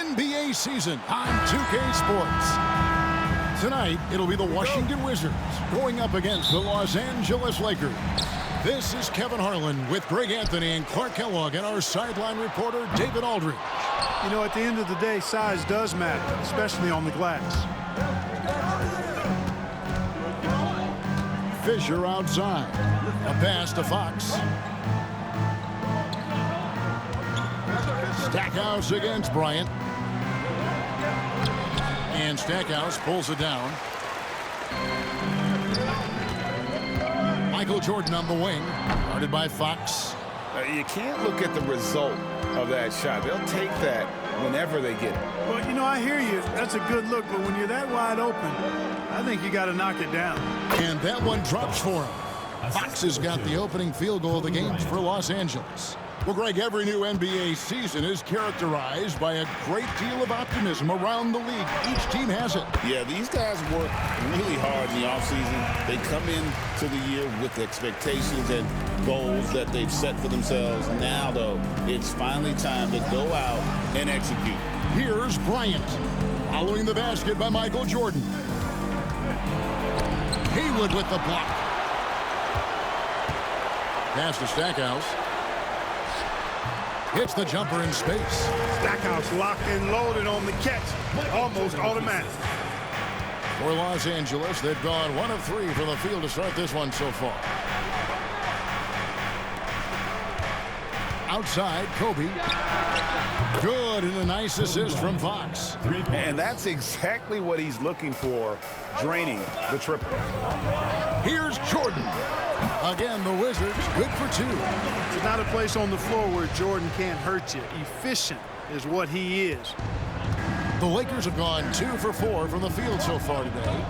NBA season on 2K Sports. Tonight, it'll be the Washington Wizards going up against the Los Angeles Lakers. This is Kevin Harlan with Greg Anthony and Clark Kellogg and our sideline reporter, David Aldridge. You know, at the end of the day, size does matter, especially on the glass. Fisher outside. A pass to Fox. Stackhouse against Bryant. And Stackhouse pulls it down. Michael Jordan on the wing, guarded by Fox. You can't look at the result of that shot. They'll take that whenever they get it. Well, you know, I hear you. That's a good look, but when you're that wide open, I think you got to knock it down. And that one drops for him. Fox has got the opening field goal of the game for Los Angeles. Well, Greg, every new NBA season is characterized by a great deal of optimism around the league. Each team has it. Yeah, these guys work really hard in the offseason. They come into the year with expectations and goals that they've set for themselves. Now, though, it's finally time to go out and execute. Here's Bryant, following the basket by Michael Jordan. Haywood with the block. Pass to Stackhouse. Hits the jumper in space. Stackhouse locked and loaded on the catch. Almost automatic. For Los Angeles, they've gone 1 of 3 from the field to start this one so far. Outside, Kobe. Good, and a nice assist from Fox. And that's exactly what he's looking for, draining the triple. Here's Jordan. Again, the Wizards, good for 2. There's not a place on the floor where Jordan can't hurt you. Efficient is what he is. The Lakers have gone 2 for 4 from the field so far today.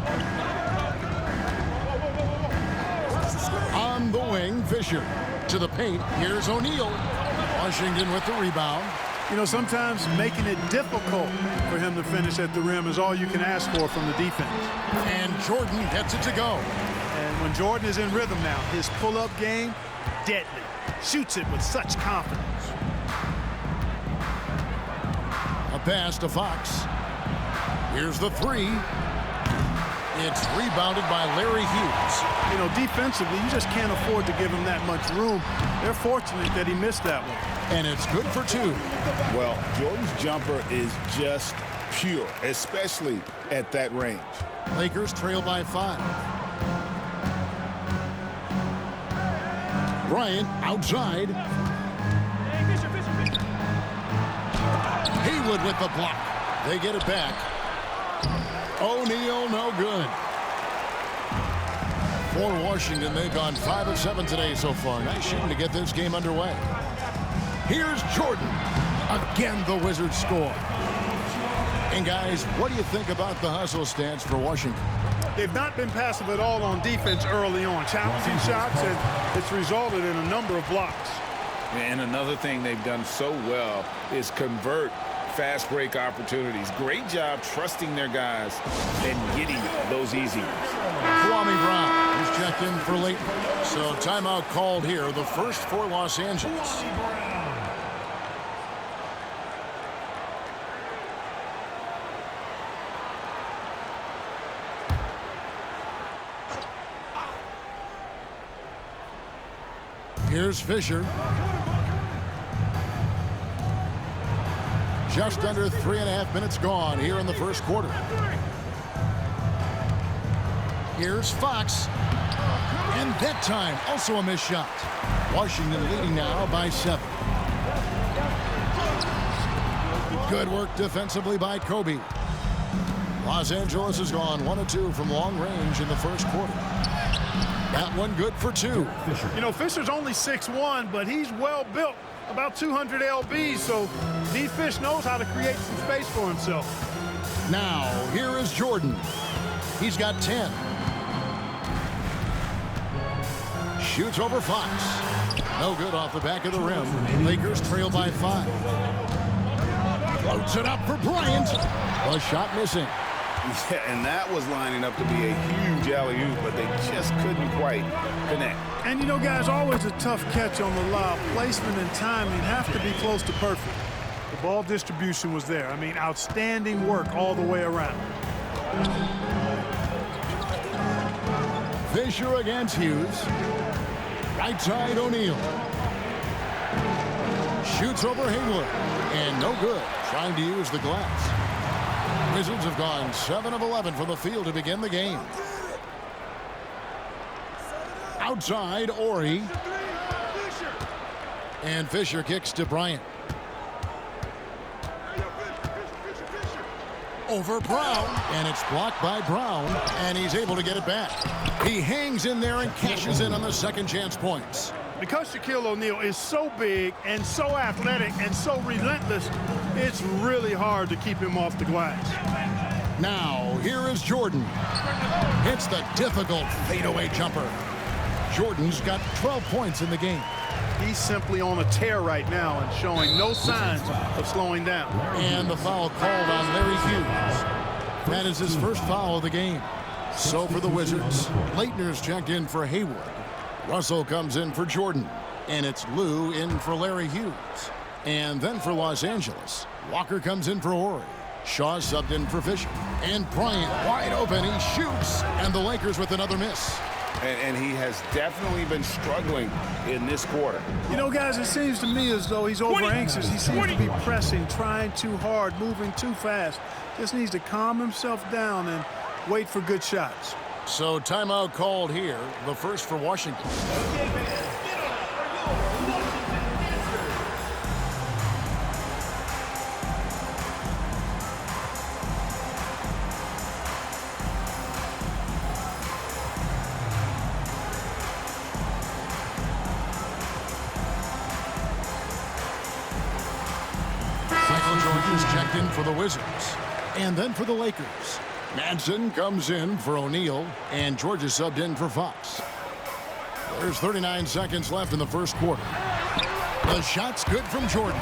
On the wing, Fisher. To the paint, here's O'Neal. Washington with the rebound. You know, sometimes making it difficult for him to finish at the rim is all you can ask for from the defense. And Jordan gets it to go. And when Jordan is in rhythm now, his pull-up game, deadly. Shoots it with such confidence. A pass to Fox. Here's the 3. It's rebounded by Larry Hughes. You know, defensively, you just can't afford to give him that much room. They're fortunate that he missed that one. And it's good for 2. Well, Jordan's jumper is just pure, especially at that range. Lakers trail by 5. Bryant outside. Haywood with the block. They get it back. O'Neal, no good. For Washington, they've gone 5 of 7 today so far. Nice shooting to get this game underway. Here's Jordan. Again, the Wizards score. And guys, what do you think about the hustle stance for Washington? They've not been passive at all on defense early on. Challenging shots, and it's resulted in a number of blocks. And another thing they've done so well is convert fast break opportunities. Great job trusting their guys and getting those easy ones. Kwame Brown is checked in for Leighton. So timeout called here, the first for Los Angeles. Here's Fisher. Just under 3.5 minutes gone here in the first quarter. Here's Fox. And that time, also a missed shot. Washington leading now by 7. Good work defensively by Kobe. Los Angeles has gone 1 of 2 from long range in the first quarter. That one good for 2. You know, Fisher's only 6'1", but he's well built, about 200 lbs, so Steve Fish knows how to create some space for himself. Now, here is Jordan. He's got 10. Shoots over Fox. No good off the back of the rim. Lakers trail by 5. Floats it up for Bryant. A shot missing. Yeah, and that was lining up to be a huge alley-oop, but they just couldn't quite connect. And, you know, guys, always a tough catch on the lob. Placement and timing have to be close to perfect. Ball distribution was there. I mean, outstanding work all the way around. Fisher against Hughes. Right side O'Neal. Shoots over Hayward. And no good. Trying to use the glass. Wizards have gone 7 of 11 from the field to begin the game. Outside Ori. And Fisher kicks to Bryant. Over Brown, and it's blocked by Brown, and he's able to get it back. He hangs in there and cashes in on the second chance points. Because Shaquille O'Neal is so big and so athletic and so relentless, it's really hard to keep him off the glass. Now, here is Jordan. Hits the difficult fadeaway jumper. Jordan's got 12 points in the game. He's simply on a tear right now and showing no signs of slowing down. And the foul called on Larry Hughes. That is his first foul of the game. So for the Wizards, Leitner's checked in for Hayward. Russell comes in for Jordan. And it's Lou in for Larry Hughes. And then for Los Angeles, Walker comes in for Ori. Shaw subbed in for Fisher. And Bryant wide open. He shoots. And the Lakers with another miss. And he has definitely been struggling in this quarter. You know, guys, it seems to me as though he's over anxious. He seems to be pressing, trying too hard, moving too fast. Just needs to calm himself down and wait for good shots. So timeout called here, the first for Washington. Checked in for the Wizards. And then for the Lakers, Madsen comes in for O'Neal, and Georgia subbed in for Fox. There's 39 seconds left in the first quarter. The shot's good from Jordan.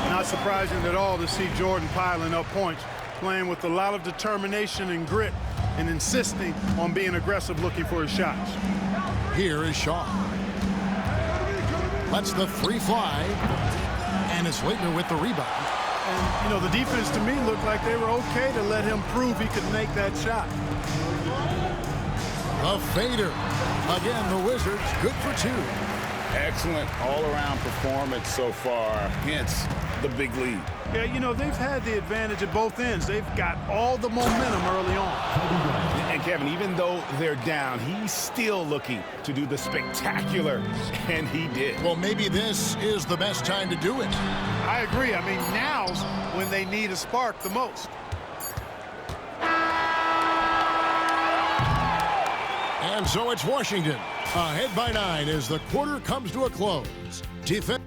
Not surprising at all to see Jordan piling up points, playing with a lot of determination and grit, and insisting on being aggressive looking for his shots. Here is Shaw. Lets the three fly, and it's Leitner with the rebound. And, you know, the defense to me looked like they were okay to let him prove he could make that shot. A fader. Again, the Wizards good for two. Excellent all-around performance so far, hence the big lead. Yeah, you know, they've had the advantage at both ends. They've got all the momentum early on. And Kevin, even though they're down, he's still looking to do the spectacular, and he did. Well, maybe this is the best time to do it. I agree. I mean, now's when they need a spark the most. And so it's Washington, ahead by 9 as the quarter comes to a close. Defense.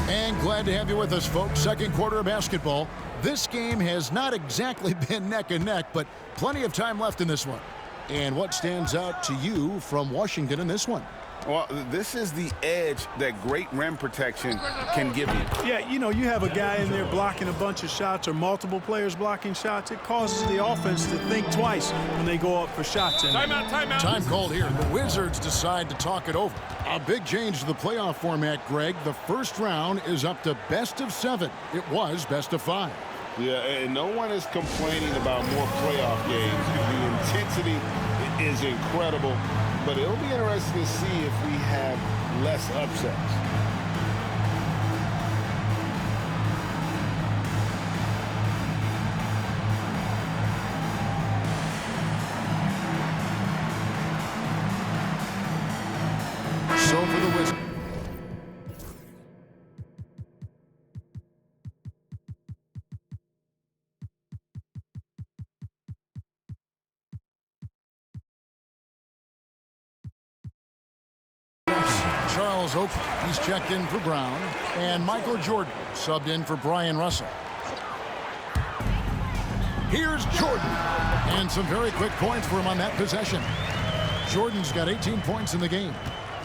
And glad to have you with us, folks. Second quarter of basketball. This game has not exactly been neck and neck, but plenty of time left in this one. And what stands out to you from Washington in this one? Well, this is the edge that great rim protection can give you. Yeah, you know, you have a guy in there blocking a bunch of shots or multiple players blocking shots. It causes the offense to think twice when they go up for shots. Timeout. Time called here. The Wizards decide to talk it over. A big change to the playoff format, Greg. The first round is up to best of 7. It was best of 5. Yeah, and no one is complaining about more playoff games. The intensity is incredible, but it'll be interesting to see if we have less upsets. So for the Wizards. Charles Oakley, he's checked in for Brown, and Michael Jordan subbed in for Brian Russell. Here's Jordan, and some very quick points for him on that possession. Jordan's got 18 points in the game.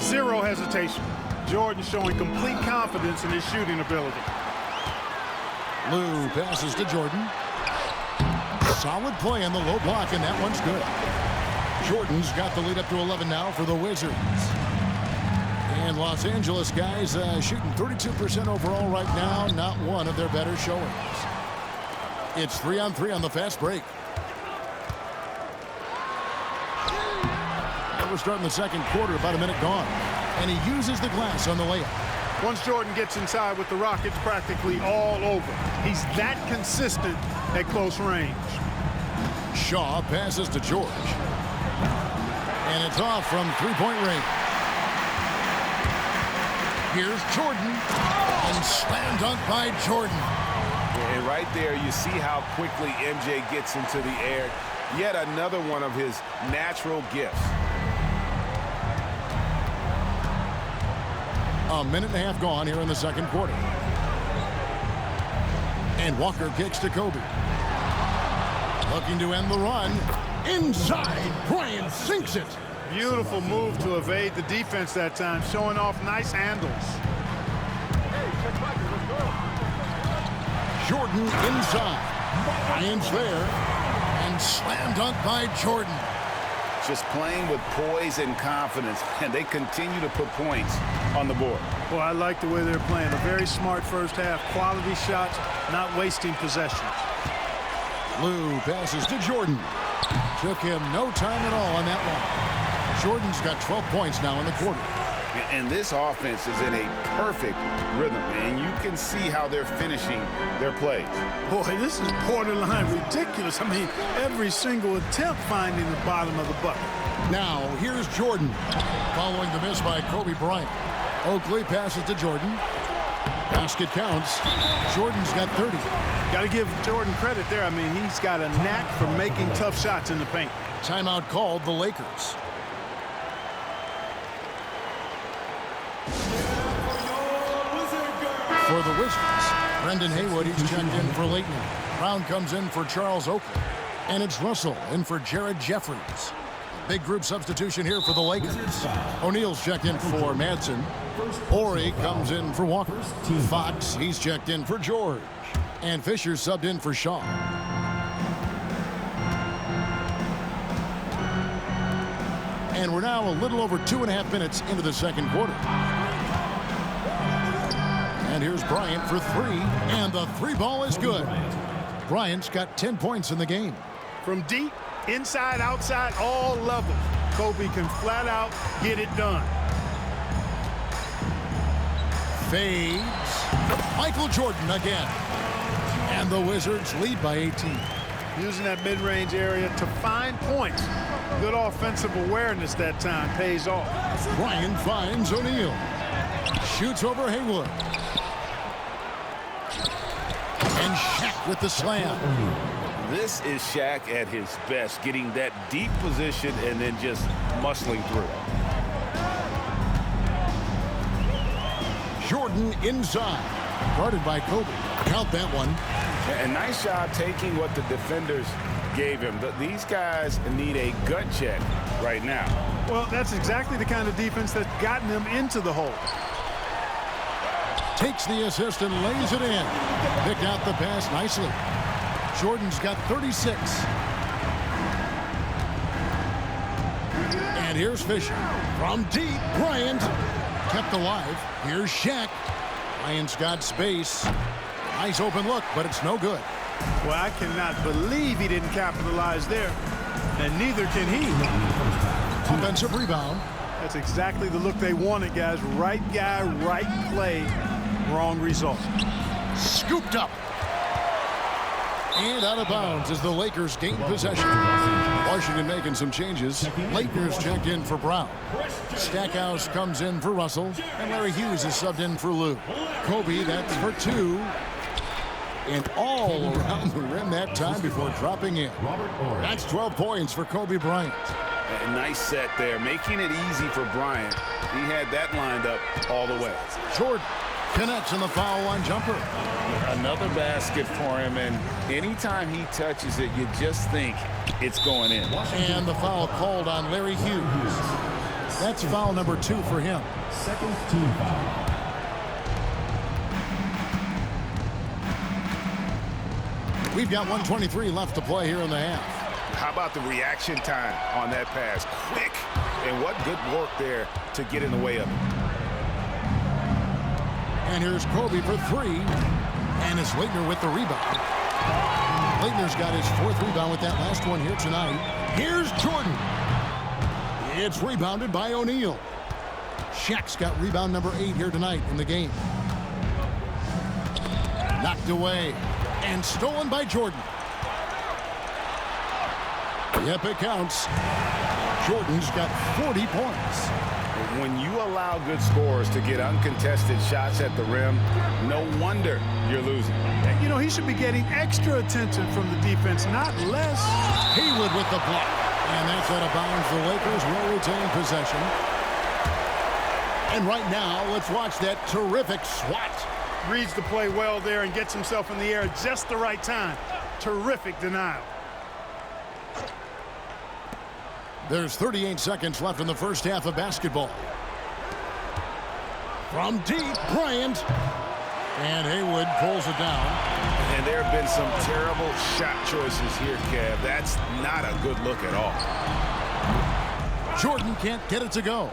Zero hesitation. Jordan showing complete confidence in his shooting ability. Lou passes to Jordan. Solid play on the low block, and that one's good. Jordan's got the lead up to 11 now for the Wizards. And And Los Angeles guys shooting 32% overall right now. Not one of their better showings. It's 3-on-3 on the fast break. And we're starting the second quarter, about a minute gone. And he uses the glass on the layup. Once Jordan gets inside with the rock, it's practically all over. He's that consistent at close range. Shaw passes to George. And it's off from three-point range. Here's Jordan. And slam dunk by Jordan. And right there, you see how quickly MJ gets into the air. Yet another one of his natural gifts. A minute and a half gone here in the second quarter. And Walker kicks to Kobe. Looking to end the run. Inside, Bryant sinks it. Beautiful move to evade the defense that time, showing off nice handles. Jordan inside. Bryant's there. And slam dunk by Jordan. Just playing with poise and confidence, and they continue to put points on the board. Well, I like the way they're playing. A very smart first half. Quality shots, not wasting possessions. Lou passes to Jordan. Took him no time at all on that one. Jordan's got 12 points now in the quarter. And this offense is in a perfect rhythm, and you can see how they're finishing their plays. Boy, this is borderline ridiculous. I mean, every single attempt finding the bottom of the bucket. Now, here's Jordan. Following the miss by Kobe Bryant. Oakley passes to Jordan. Basket counts. Jordan's got 30. Got to give Jordan credit there. I mean, he's got a knack for making tough shots in the paint. Timeout called the Lakers. For the Wizards, Brendan Haywood, he's checked in for Leighton. Brown comes in for Charles Oakley. And it's Russell in for Jared Jeffries. Big group substitution here for the Lakers. O'Neal's checked in for Madsen. Horry comes in for Walker. Fox, he's checked in for George. And Fisher subbed in for Shaw. And we're now a little over 2.5 minutes into the second quarter. And here's Bryant for three, and the three ball is good. Bryant's got 10 points in the game. From deep, inside, outside, all levels, Kobe can flat out get it done. Fades. Michael Jordan again. And the Wizards lead by 18. Using that mid-range area to find points. Good offensive awareness that time pays off. Bryant finds O'Neal. Shoots over Haywood. And Shaq with the slam. This is Shaq at his best, getting that deep position and then just muscling through. Jordan inside. Guarded by Kobe. Count that one. A nice job taking what the defenders gave him. These guys need a gut check right now. Well, that's exactly the kind of defense that's gotten them into the hole. Takes the assist and lays it in. Picked out the pass nicely. Jordan's got 36. And here's Fisher. From deep, Bryant. Kept alive. Here's Shaq. Bryant's got space. Nice open look, but it's no good. Well, I cannot believe he didn't capitalize there. And neither can he. Offensive rebound. That's exactly the look they wanted, guys. Right guy, right play, wrong result. Scooped up. And out of bounds as the Lakers gain possession. Washington making some changes. Lakers checked in for Brown. Stackhouse comes in for Russell. And Larry Hughes is subbed in for Lou. Kobe, that's for two. And all around the rim that time before dropping in. That's 12 points for Kobe Bryant. A nice set there, making it easy for Bryant. He had that lined up all the way. Jordan connects on the foul line jumper. Another basket for him, and anytime he touches it, you just think it's going in. And the foul called on Larry Hughes. That's foul number 2 for him. Second team foul. We've got 1:23 left to play here in the half. How about the reaction time on that pass? Quick. And what good work there to get in the way of it. And here's Kobe for three. And it's Laettner with the rebound. Laettner's got his fourth rebound with that last one here tonight. Here's Jordan. It's rebounded by O'Neal. Shaq's got rebound number 8 here tonight in the game. Knocked away and stolen by Jordan. Yep, it counts. Jordan's got 40 points. When you allow good scorers to get uncontested shots at the rim, no wonder you're losing. You know, he should be getting extra attention from the defense, not less. Haywood with the block. And that's out of bounds. The Lakers will retain possession. And right now, let's watch that terrific swat. Reads the play well there and gets himself in the air at just the right time. Terrific denial. There's 38 seconds left in the first half of basketball. From deep, Bryant. And Haywood pulls it down. And there have been some terrible shot choices here, Kev. That's not a good look at all. Jordan can't get it to go.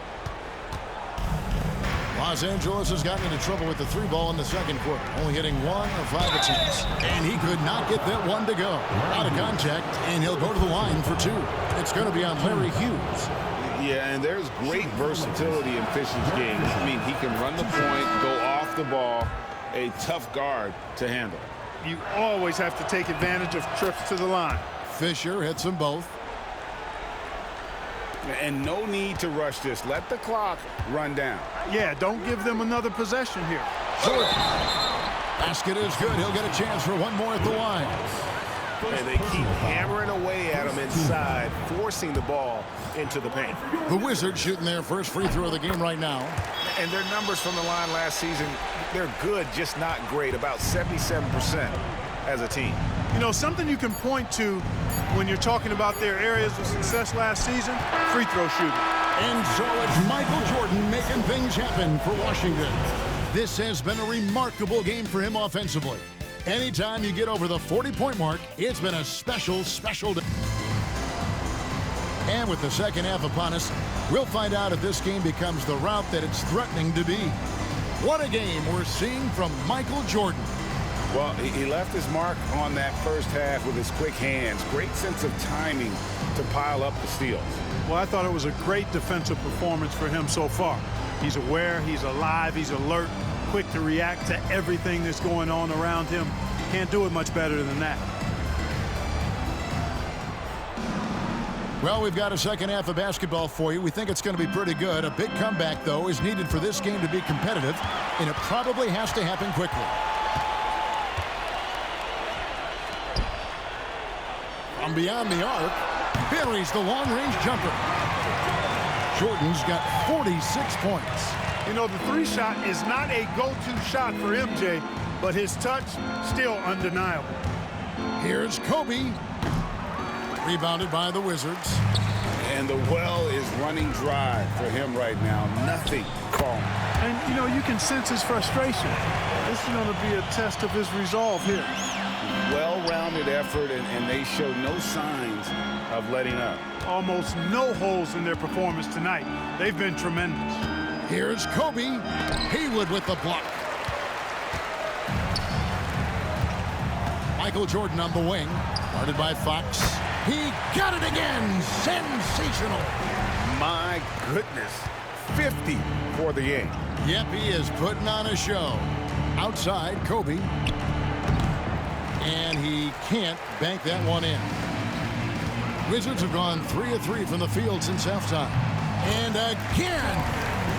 Los Angeles has gotten into trouble with the 3 ball in the second quarter, only hitting 1 of 5 attempts. And he could not get that one to go. Out of contact, and he'll go to the line for 2. It's going to be on Larry Hughes. Yeah, and there's great versatility in Fisher's game. I mean, he can run the point, go off the ball, a tough guard to handle. You always have to take advantage of trips to the line. Fisher hits them both. And no need to rush this. Let the clock run down. Yeah, don't give them another possession here. Jordan. Basket is good. He'll get a chance for one more at the line. And they keep hammering away at him inside, forcing the ball into the paint. The Wizards shooting their first free throw of the game right now. And their numbers from the line last season, they're good, just not great, about 77% as a team. You know, something you can point to when you're talking about their areas of success last season, free throw shooting. And so it's Michael Jordan making things happen for Washington. This has been a remarkable game for him offensively. Anytime you get over the 40-point mark, it's been a special, special day. And with the second half upon us, we'll find out if this game becomes the route that it's threatening to be. What a game we're seeing from Michael Jordan. Well, he left his mark on that first half with his quick hands. Great sense of timing to pile up the steals. Well, I thought it was a great defensive performance for him so far. He's aware, he's alive, he's alert, quick to react to everything that's going on around him. Can't do it much better than that. Well, we've got a second half of basketball for you. We think it's going to be pretty good. A big comeback, though, is needed for this game to be competitive, and it probably has to happen quickly. From beyond the arc, buries the long-range jumper. Jordan's got 46 points. You know, the 3-shot is not a go-to shot for MJ, but his touch, still undeniable. Here's Kobe. Rebounded by the Wizards. And the well is running dry for him right now. Nothing calm. And, you know, you can sense his frustration. This is going to be a test of his resolve here. Well-rounded effort, and they show no signs of letting up. Almost no holes in their performance tonight. They've been tremendous. Here's Kobe. Haywood with the block. Michael Jordan on the wing. Guarded by Fox. He got it again. Sensational. My goodness. 50 for the game. Yep, he is putting on a show. Outside, Kobe. And he can't bank that one in. Wizards have gone 3 of 3 from the field since halftime. And again.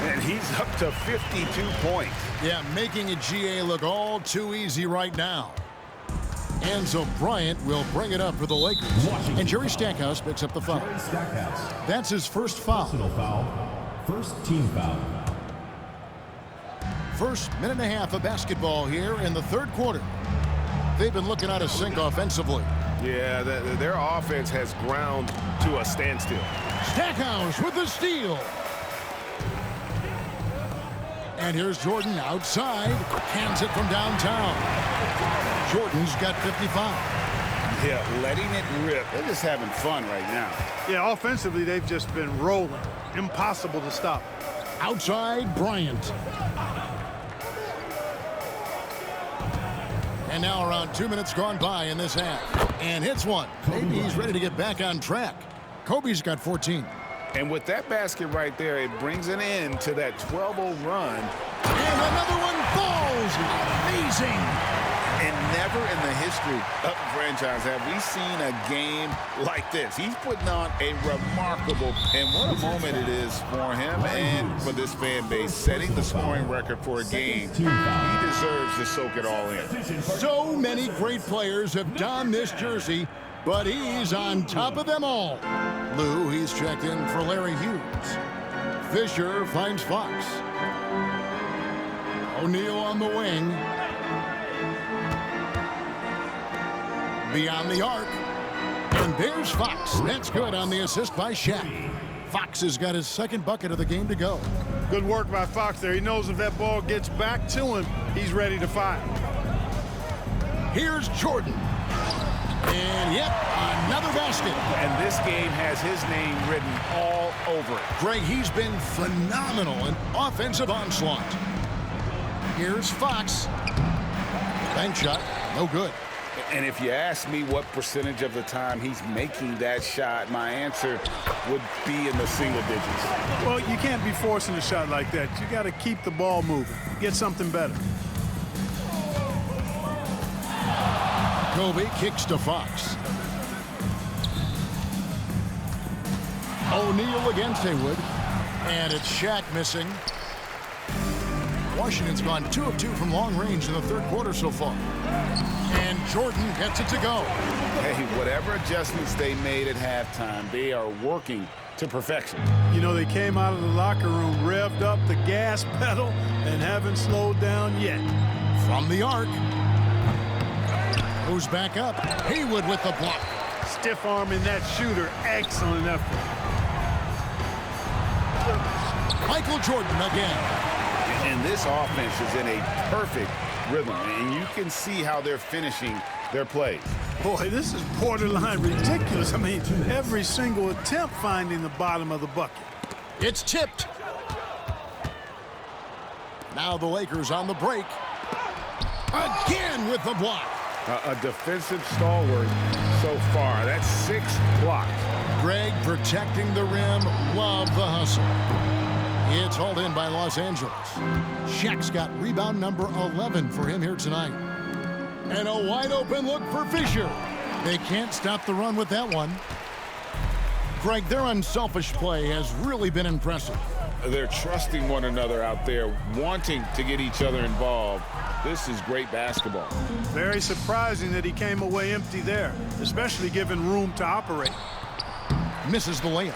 And he's up to 52 points. Yeah, making a GA look all too easy right now. And so Bryant will bring it up for the Lakers. And Jerry Stackhouse picks up the foul. That's his first foul. First team foul. First minute and a half of basketball here in the third quarter. They've been looking out of sync offensively. Yeah, their offense has ground to a standstill. Stackhouse with the steal. And here's Jordan outside. Hands it from downtown. Jordan's got 55. Yeah, letting it rip. They're just having fun right now. Yeah, offensively, they've just been rolling. Impossible to stop. Outside, Bryant. And now around 2 minutes gone by in this half. And hits one. Maybe he's ready to get back on track. Kobe's got 14. And with that basket right there, it brings an end to that 12-0 run. And another one falls. Amazing. And never in the history of the franchise have we seen a game like this. He's putting on a remarkable, and what a moment it is for him and for this fan base, setting the scoring record for a game. He deserves to soak it all in. So many great players have donned this jersey, but he's on top of them all. Lou, he's checked in for Larry Hughes. Fisher finds Fox. O'Neal on the wing. Beyond the arc. And there's Fox. That's good on the assist by Shaq. Fox has got his second bucket of the game to go. Good work by Fox there. He knows if that ball gets back to him, he's ready to fire. Here's Jordan. And yep, another basket. And this game has his name written all over it. Greg, he's been phenomenal in offensive onslaught. Here's Fox. Bank shot, no good. And if you ask me what percentage of the time he's making that shot, my answer would be in the single digits. Well, you can't be forcing a shot like that. You got to keep the ball moving. Get something better. Kobe kicks to Fox. O'Neal against Haywood. And it's Shaq missing. Washington's gone 2 of 2 from long range in the third quarter so far. And Jordan gets it to go. Hey, whatever adjustments they made at halftime, they are working to perfection. You know, they came out of the locker room, revved up the gas pedal, and haven't slowed down yet. From the arc. Goes back up. Haywood with the block. Stiff arming that shooter. Excellent effort. Michael Jordan again. And this offense is in a perfect rhythm, and you can see how they're finishing their plays. Boy, this is borderline ridiculous. I mean, every single attempt finding the bottom of the bucket. It's tipped. Now the Lakers on the break. Again with the block. A defensive stalwart so far. That's 6 blocks. Greg protecting the rim. Love the hustle. It's hauled in by Los Angeles. Shaq's got rebound number 11 for him here tonight. And a wide open look for Fisher. They can't stop the run with that one. Greg, their unselfish play has really been impressive. They're trusting one another out there, wanting to get each other involved. This is great basketball. Very surprising that he came away empty there, especially given room to operate. Misses the layup.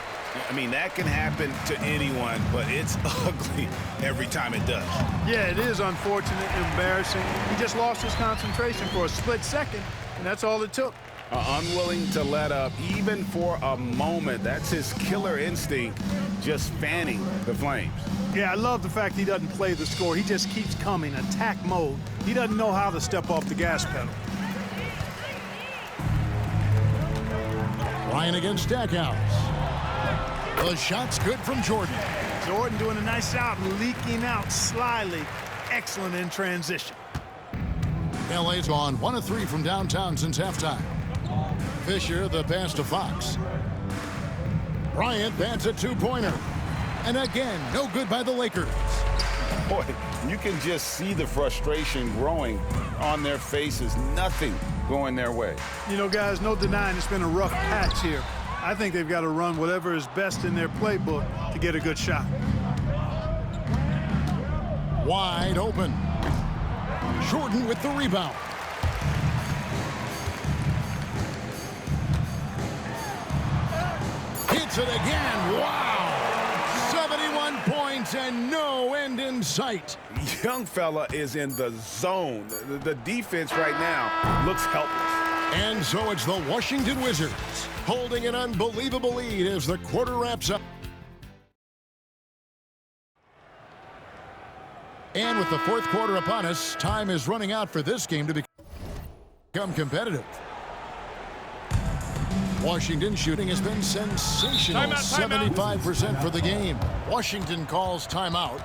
I mean, that can happen to anyone, but it's ugly every time it does. Yeah, it is unfortunate and embarrassing. He just lost his concentration for a split second, and that's all it took. Unwilling to let up, even for a moment. That's his killer instinct, just fanning the flames. Yeah, I love the fact he doesn't play the score. He just keeps coming, attack mode. He doesn't know how to step off the gas pedal. Ryan against Stackhouse. The shot's good from Jordan. Jordan doing a nice job leaking out slyly. Excellent in transition. LA's gone 1 of 3 from downtown since halftime. Fisher, the pass to Fox. Bryant bats a 2-pointer. And again, no good by the Lakers. Boy, you can just see the frustration growing on their faces. Nothing going their way. You know, guys, no denying it's been a rough patch here. I think they've got to run whatever is best in their playbook to get a good shot. Wide open. Jordan with the rebound. Hits it again. Wow. 71 points and no end in sight. Young fella is in the zone. The defense right now looks helpless. And so it's the Washington Wizards holding an unbelievable lead as the quarter wraps up. And with the fourth quarter upon us, time is running out for this game to become competitive. Washington's shooting has been sensational. 75% for the game. Washington calls timeout.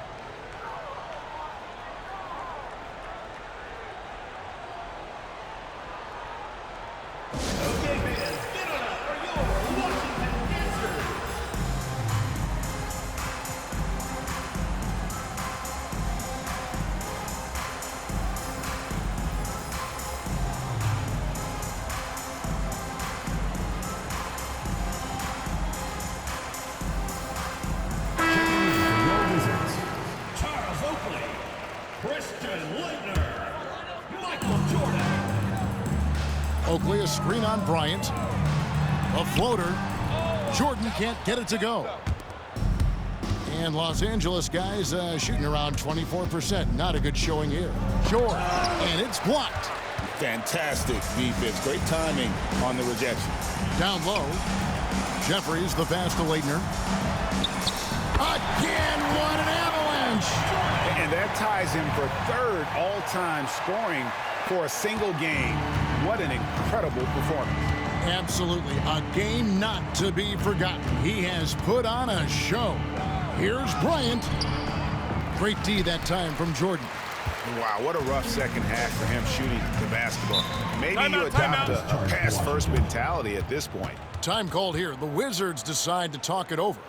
Oakley, a screen on Bryant. A floater. Jordan can't get it to go. And Los Angeles guys shooting around 24%. Not a good showing here. Jordan, and it's blocked. Fantastic defense. Great timing on the rejection. Down low. Jeffries, the pass to Leitner. Again, what an avalanche! And that ties him for third all-time scoring for a single game. What an incredible performance. Absolutely. A game not to be forgotten. He has put on a show. Here's Bryant. Great D that time from Jordan. Wow, what a rough second half for him shooting the basketball. Maybe you adopt a pass-first mentality at this point. Time called here. The Wizards decide to talk it over.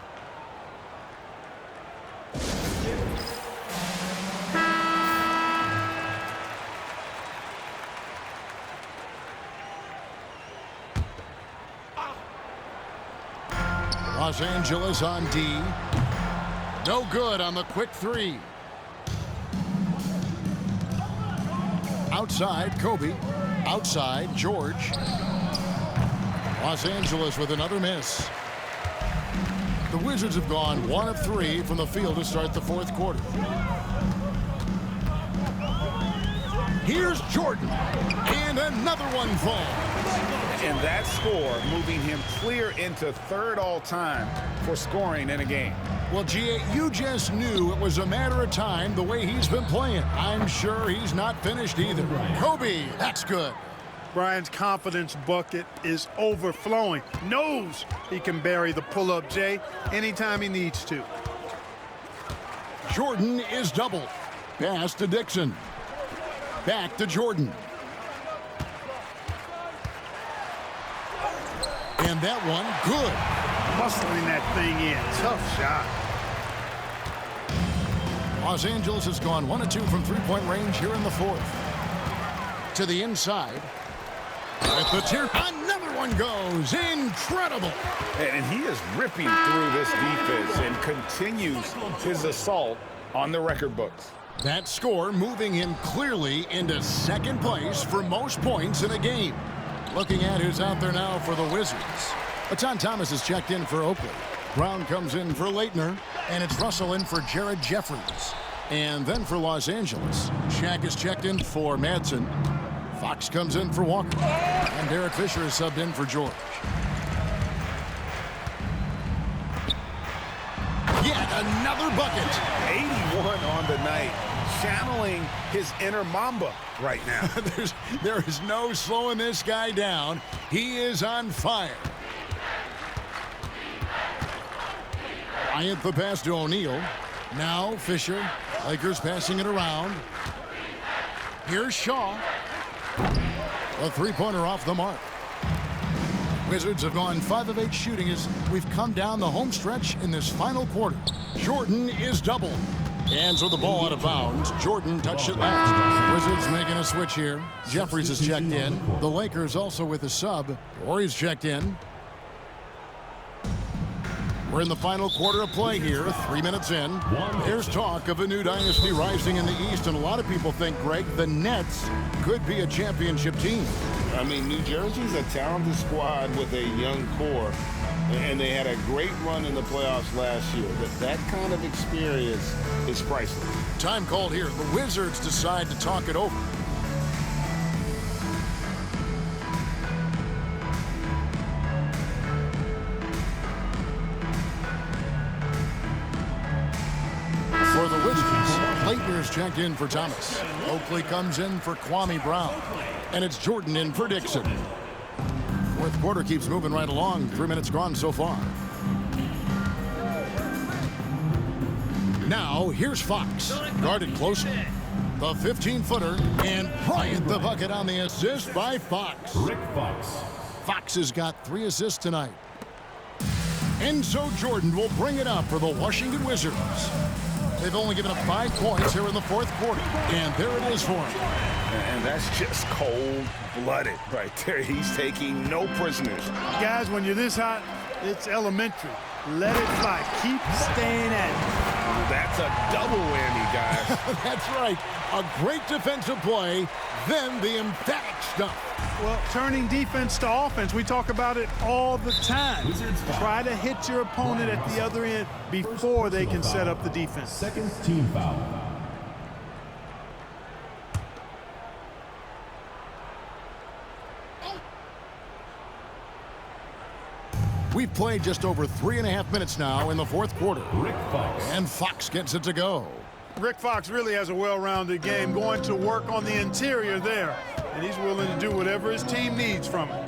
Los Angeles on D. No good on the quick three. Outside, Kobe. Outside, George. Los Angeles with another miss. The Wizards have gone 1 of 3 from the field to start the fourth quarter. Here's Jordan. And another one falls. And that score moving him clear into third all-time for scoring in a game. Well, G.A., you just knew it was a matter of time the way he's been playing. I'm sure he's not finished either. Kobe, that's good. Bryant's confidence bucket is overflowing. Knows he can bury the pull-up J anytime he needs to. Jordan is doubled. Pass to Dixon. Back to Jordan. And that one, good. Muscling that thing in. Tough shot. Los Angeles has gone 1 of 2 from three-point range here in the fourth. To the inside. With the tier, another one goes. Incredible. And he is ripping through this defense and continues his assault on the record books. That score moving him clearly into second place for most points in a game. Looking at who's out there now for the Wizards. Baton Thomas is checked in for Oakley. Brown comes in for Leitner. And it's Russell in for Jared Jeffries. And then for Los Angeles, Shaq is checked in for Madsen. Fox comes in for Walker. And Derek Fisher is subbed in for George. Yet another bucket. 81 on the night. Channeling his inner Mamba right now. There is no slowing this guy down. He is on fire. Bryant the pass to O'Neal. Now Fisher. Lakers passing it around. Here's Shaw. A three-pointer off the mark. Wizards have gone 5 of 8 shooting as we've come down the home stretch in this final quarter. Jordan is doubled. Hands with the ball out of bounds. Jordan touched it last. Wizards making a switch here. Jeffries is checked in. The Lakers also with a sub. Rory's checked in. We're in the final quarter of play here, 3 minutes in. There's talk of a new dynasty rising in the East, and a lot of people think, Greg, the Nets could be a championship team. I mean, New Jersey's a talented squad with a young core, and they had a great run in the playoffs last year. But that kind of experience is priceless. Time called here. The Wizards decide to talk it over. For the Wizards, Leitner's checked in for Thomas. Oakley comes in for Kwame Brown. And it's Jordan in for Dixon. Fourth quarter keeps moving right along. 3 minutes gone so far. Now, here's Fox. Guarded closely. The 15-footer. And Bryant the bucket on the assist by Fox. Rick Fox. Fox has got 3 assists tonight. And so Jordan will bring it up for the Washington Wizards. They've only given up 5 points here in the fourth quarter. And there it is for him. And that's just cold-blooded right there. He's taking no prisoners. Guys, when you're this hot, it's elementary. Let it fly. Keep staying at it. That That's a double whammy, guys. That's right. A great defensive play, then the emphatic stuff. Well, turning defense to offense, we talk about it all the time. Try to hit your opponent at the other end before they can set up the defense. Second team foul. We've played just over 3.5 minutes now in the fourth quarter. Rick Fox. And Fox gets it to go. Rick Fox really has a well-rounded game, going to work on the interior there, and he's willing to do whatever his team needs from him.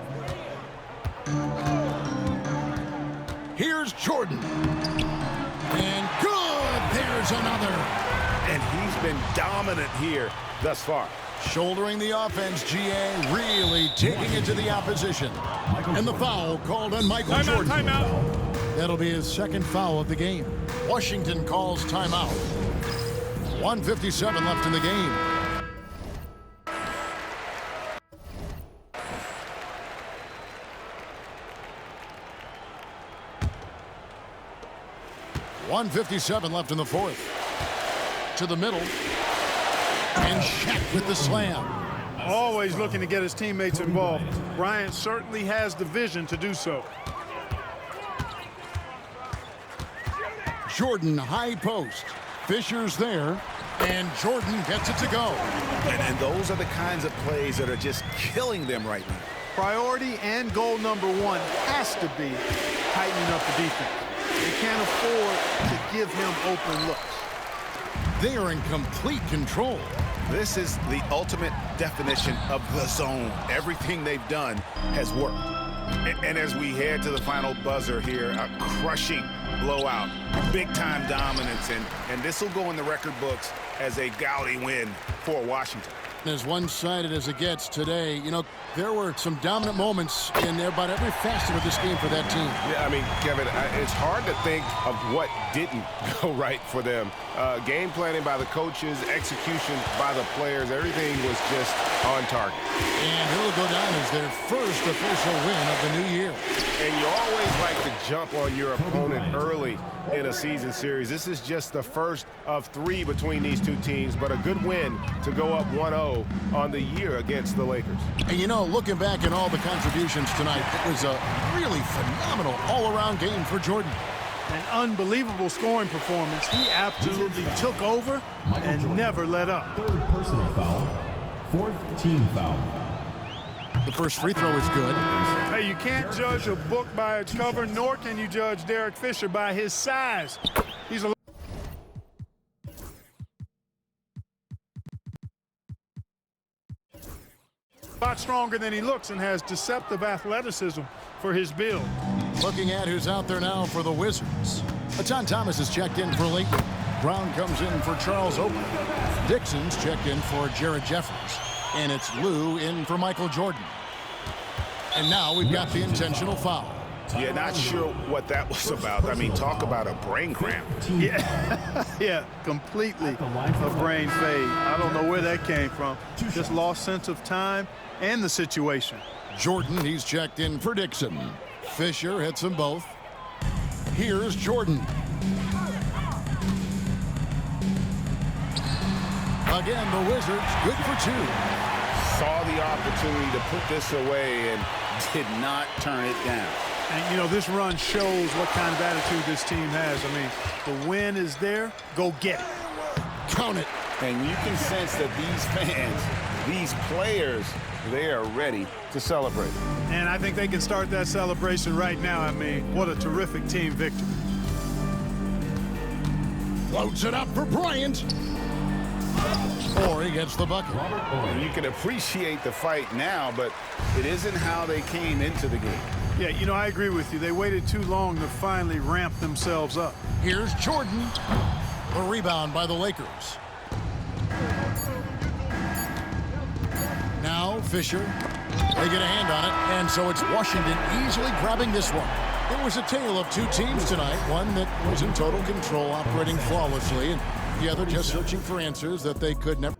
Here's Jordan. And good! There's another. And he's been dominant here thus far. Shouldering the offense, GA really taking it to the opposition. And the foul called on Michael Jordan. Timeout. That'll be his second foul of the game. Washington calls timeout. 1:57 left in the game. .157 left in the fourth. To the middle. And Shaq with the slam. Always looking to get his teammates involved. Bryant certainly has the vision to do so. Jordan high post. Fisher's there. And Jordan gets it to go. And those are the kinds of plays that are just killing them right now. Priority and goal number one has to be tightening up the defense. They can't afford to give him open looks. They are in complete control. This is the ultimate definition of the zone. Everything they've done has worked. And as we head to the final buzzer here, a crushing blowout, big-time dominance, and this will go in the record books as a gaudy win for Washington. As one-sided as it gets today, you know, there were some dominant moments in there about every facet of this game for that team. Yeah, I mean, Kevin, it's hard to think of what didn't go right for them. Game planning by the coaches, execution by the players, everything was just on target. And it'll go down as their first official win of the new year. And you always like to jump on your opponent early in a season series. This is just the first of 3 between these two teams, but a good win to go up 1-0 on the year against the Lakers. And you know, looking back at all the contributions tonight, it was a really phenomenal all-around game for Jordan. An unbelievable scoring performance. He absolutely took over and never let up. Third personal foul. Fourth team foul. The first free throw is good. Hey, you can't judge a book by its cover, nor can you judge Derek Fisher by his size. He's a lot stronger than he looks and has deceptive athleticism for his build. Looking at who's out there now for the Wizards. John Thomas is checked in for Lakeland. Brown comes in for Charles Oakley. Dixon's checked in for Jared Jeffers. And it's Lou in for Michael Jordan. And now we've got the intentional foul. Yeah, not sure what that was about. I mean, talk about a brain cramp. Yeah, completely a brain fade. I don't know where that came from. Just lost sense of time and the situation. Jordan, he's checked in for Dixon. Fisher hits them both. Here's Jordan. Again, the Wizards good for 2. Saw the opportunity to put this away and did not turn it down. And, you know, this run shows what kind of attitude this team has. I mean, the win is there. Go get it. Count it. And you can sense that these fans, these players, they are ready to celebrate. And I think they can start that celebration right now. I mean, what a terrific team victory. Floats it up for Bryant. Or he gets the bucket. And you can appreciate the fight now, but it isn't how they came into the game. Yeah, you know, I agree with you. They waited too long to finally ramp themselves up. Here's Jordan. The rebound by the Lakers. Now Fisher. They get a hand on it, and so it's Washington easily grabbing this one. It was a tale of 2 teams tonight, one that was in total control, operating flawlessly, and the other just searching for answers that they could never.